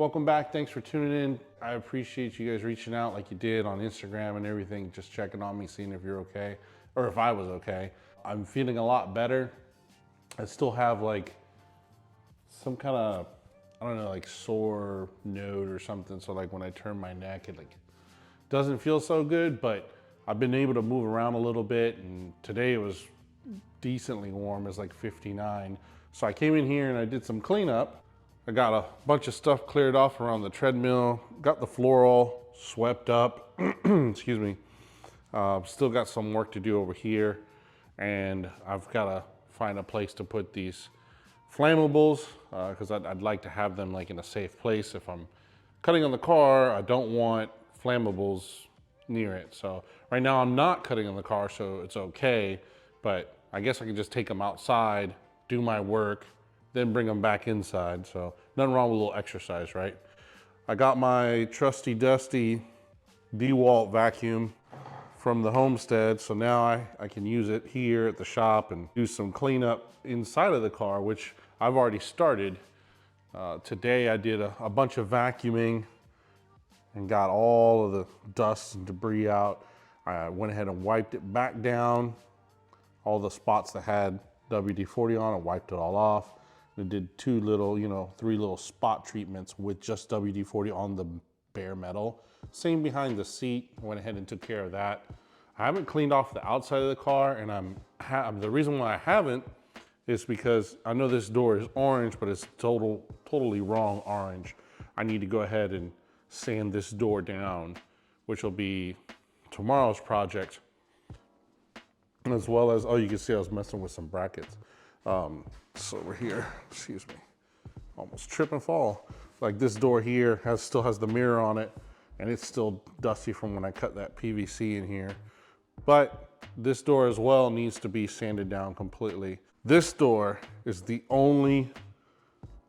Welcome back. Thanks for tuning in. I appreciate you guys reaching out like you did on Instagram and everything, just checking on me, seeing if you're okay or if I was okay. I'm feeling a lot better. I still have like some kind of, I don't know, like sore node or something. So like when I turn my neck, it like doesn't feel so good, but I've been able to move around a little bit, and today it was decently warm. It's like 59. So I came in here and I did some cleanup. I got a bunch of stuff cleared off around the treadmill, got the floor all swept up, excuse me. Still got some work to do over here, and I've got to find a place to put these flammables because I'd like to have them like in a safe place. If I'm cutting on the car, I don't want flammables near it. So right now I'm not cutting on the car, so it's okay, but I guess I can just take them outside, do my work, then bring them back inside. So nothing wrong with a little exercise, right? I got my trusty dusty DeWalt vacuum from the homestead, so now I can use it here at the shop and do some cleanup inside of the car, which I've already started. Today I did a bunch of vacuuming and got all of the dust and debris out. I went ahead and wiped it back down. All the spots that had WD-40 on, I wiped it all off. I did three little spot treatments with just WD-40 on the bare metal. Same behind the seat, went ahead and took care of that. I haven't cleaned off the outside of the car, and the reason why I haven't is because I know this door is orange, but it's totally wrong orange. I need to go ahead and sand this door down, which will be tomorrow's project. As well as, oh, you can see I was messing with some brackets. So over here, excuse me, almost trip and fall. Like this door here still has the mirror on it, and it's still dusty from when I cut that PVC in here. But this door as well needs to be sanded down completely. This door is the only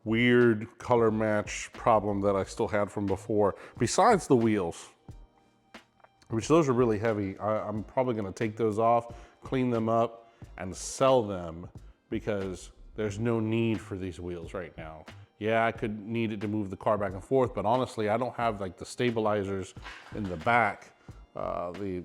weird color match problem that I still had from before, besides the wheels, which those are really heavy. I'm probably gonna take those off, clean them up, and sell them because there's no need for these wheels right now. Yeah, I could need it to move the car back and forth, but honestly, I don't have like the stabilizers in the back. The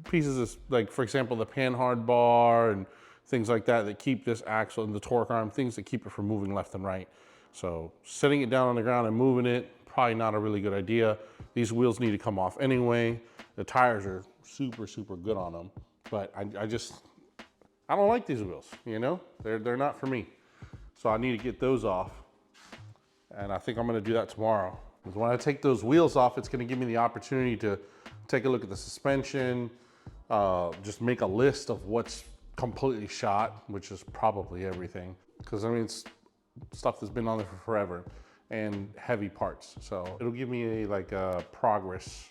pieces of, like for example, the panhard bar and things like that keep this axle and the torque arm, things that keep it from moving left and right. So setting it down on the ground and moving it, probably not a really good idea. These wheels need to come off anyway. The tires are super good on them, but I don't like these wheels, you know? They're not for me. So I need to get those off, and I think I'm gonna do that tomorrow. Because when I take those wheels off, it's gonna give me the opportunity to take a look at the suspension, just make a list of what's completely shot, which is probably everything. Because I mean, it's stuff that's been on there for forever, and heavy parts. So it'll give me a progress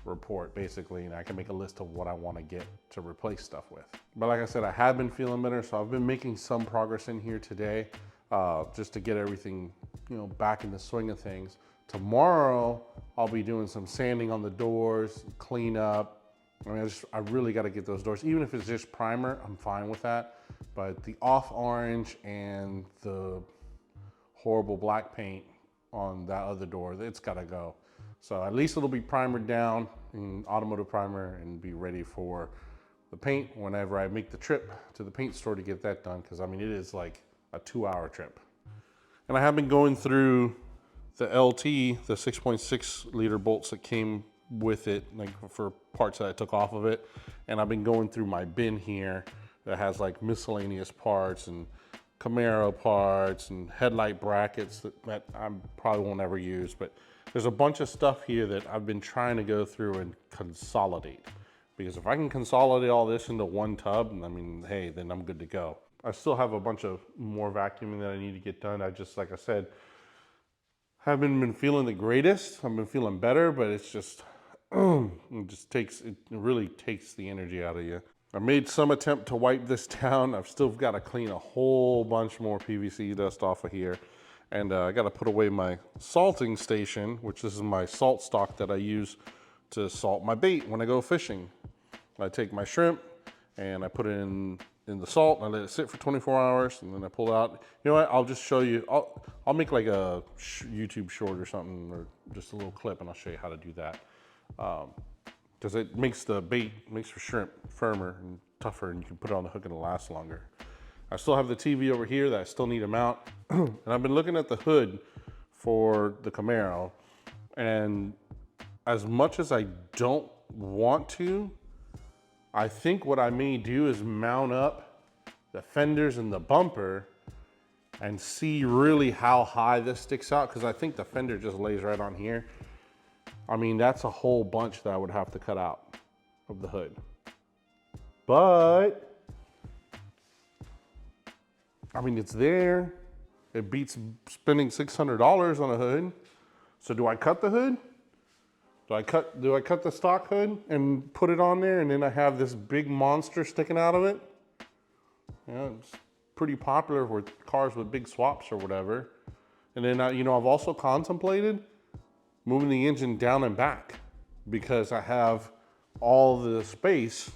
report basically, and I can make a list of what I want to get to replace stuff with. But like I said, I have been feeling better, so I've been making some progress in here today, just to get everything, back in the swing of things. Tomorrow, I'll be doing some sanding on the doors, clean up. I mean, I really got to get those doors. Even if it's just primer, I'm fine with that. But the off orange and the horrible black paint on that other door, it's got to go. So at least it'll be primered down in automotive primer and be ready for the paint whenever I make the trip to the paint store to get that done. Because I mean, it is like a 2-hour trip. And I have been going through the LT, the 6.6 liter bolts that came with it, like for parts that I took off of it. And I've been going through my bin here that has like miscellaneous parts and Camaro parts and headlight brackets that I probably won't ever use. But there's a bunch of stuff here that I've been trying to go through and consolidate. Because if I can consolidate all this into one tub, I mean, hey, then I'm good to go. I still have a bunch of more vacuuming that I need to get done. I just, like I said, haven't been feeling the greatest. I've been feeling better, but it's just, it really takes the energy out of you. I made some attempt to wipe this down. I've still got to clean a whole bunch more PVC dust off of here. And I got to put away my salting station, which this is my salt stock that I use to salt my bait when I go fishing. I take my shrimp and I put it in in the salt, and I let it sit for 24 hours, and then I pull it out. You know what, I'll just show you, I'll make like a YouTube short or something, or just a little clip, and I'll show you how to do that. Because it makes the bait, makes the shrimp firmer and tougher, and you can put it on the hook and it'll last longer. I still have the TV over here that I still need to mount. And I've been looking at the hood for the Camaro, and as much as I don't want to, I think what I may do is mount up the fenders and the bumper and see really how high this sticks out, because I think the fender just lays right on here. I mean, that's a whole bunch that I would have to cut out of the hood. But, I mean, it's there. It beats spending $600 on a hood. So do I cut the hood? Do I cut the stock hood and put it on there, and then I have this big monster sticking out of it? Yeah, it's pretty popular with cars with big swaps or whatever. And then, you know, I've also contemplated moving the engine down and back, because I have all the space.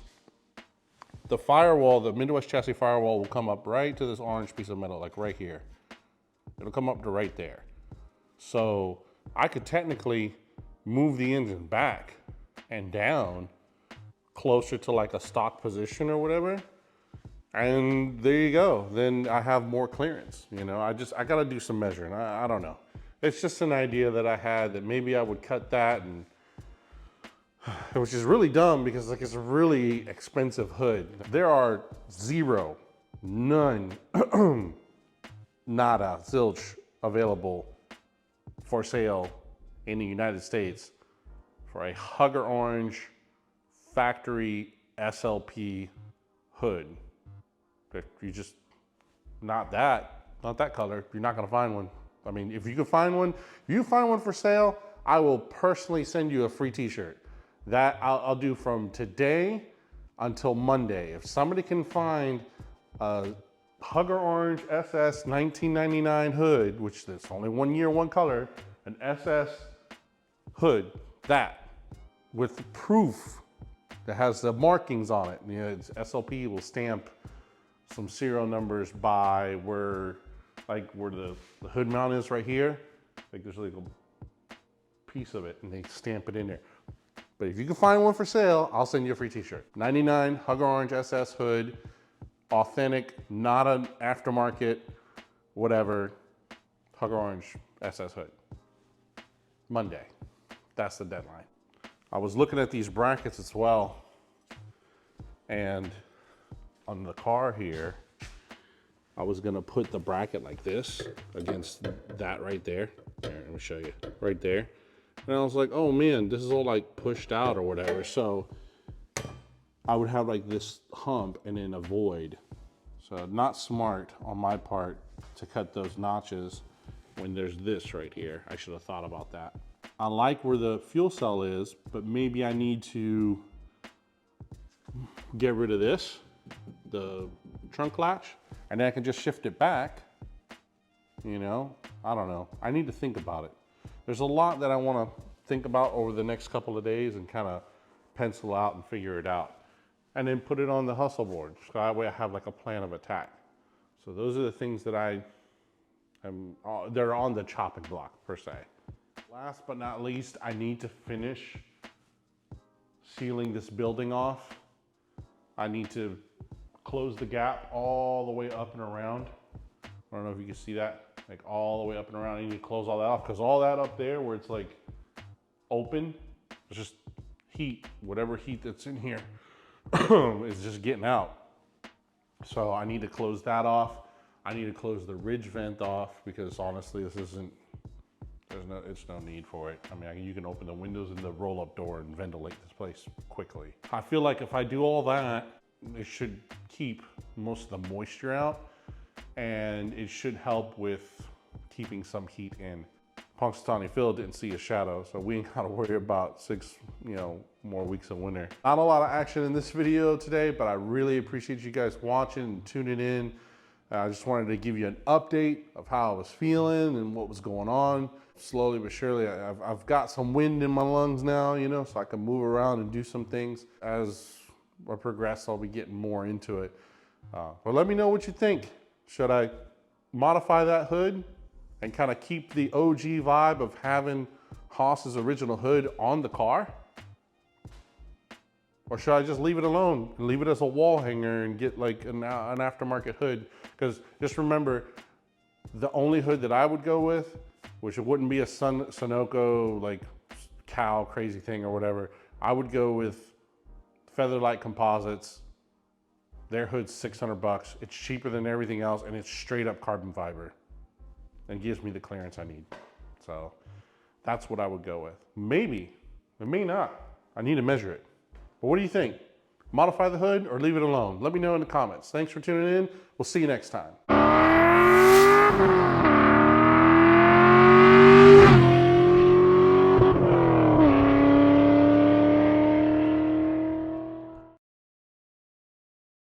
The firewall, the Midwest chassis firewall, will come up right to this orange piece of metal, like right here. It'll come up to right there. So I could technically move the engine back and down closer to like a stock position or whatever. And there you go. Then I have more clearance. You know, I gotta do some measuring. I don't know. It's just an idea that I had that maybe I would cut that, and which is really dumb because like it's a really expensive hood. There are zero, none, nada, zilch available for sale in the United States for a Hugger Orange factory SLP hood. If you just, not that color, you're not gonna find one. I mean, if you can find one, if you find one for sale, I will personally send you a free t-shirt. That I'll do from today until Monday. If somebody can find a Hugger Orange SS 1999 hood, which is only 1 year, one color, an SS hood, that with proof that has the markings on it. You know, it's SLP will stamp some serial numbers by where the hood mount is right here. Like there's like a piece of it, and they stamp it in there. But if you can find one for sale, I'll send you a free t-shirt. 99 Hugger Orange SS hood, authentic, not an aftermarket, whatever, Hugger Orange SS hood. Monday, that's the deadline. I was looking at these brackets as well, and on the car here, I was gonna put the bracket like this against that right there. Here, let me show you, right there. And I was like, oh man, this is all like pushed out or whatever. So I would have like this hump and then a void. So not smart on my part to cut those notches when there's this right here. I should have thought about that. I like where the fuel cell is, but maybe I need to get rid of this, the trunk latch, and then I can just shift it back. You know, I don't know. I need to think about it. There's a lot that I want to think about over the next couple of days and kind of pencil out and figure it out. And then put it on the hustle board. So that way I have like a plan of attack. So those are the things that they're on the chopping block per se. Last but not least, I need to finish sealing this building off. I need to close the gap all the way up and around. I don't know if you can see that, like all the way up and around. I need to close all that off, because all that up there where it's like open, it's just heat, whatever heat that's in here is just getting out. So I need to close that off. I need to close the ridge vent off, because honestly, this isn't, it's no need for it. I mean, you can open the windows and the roll-up door and ventilate this place quickly. I feel like if I do all that, it should keep most of the moisture out, and it should help with keeping some heat in. Punxsutawney Phil didn't see a shadow, so we ain't gotta worry about 6 more weeks of winter. Not a lot of action in this video today, but I really appreciate you guys watching and tuning in. I just wanted to give you an update of how I was feeling and what was going on. Slowly but surely, I've got some wind in my lungs now, you know, so I can move around and do some things. As I progress, I'll be getting more into it. But let me know what you think. Should I modify that hood and kind of keep the OG vibe of having HOSS's original hood on the car? Or should I just leave it alone and leave it as a wall hanger and get like an aftermarket hood? Because just remember, the only hood that I would go with, which it wouldn't be a Sunoco like cow crazy thing or whatever, I would go with Featherlight Composites. Their hood's $600. It's cheaper than everything else, and it's straight up carbon fiber and gives me the clearance I need. So that's what I would go with. Maybe, it may not. I need to measure it. But what do you think? Modify the hood or leave it alone? Let me know in the comments. Thanks for tuning in. We'll see you next time.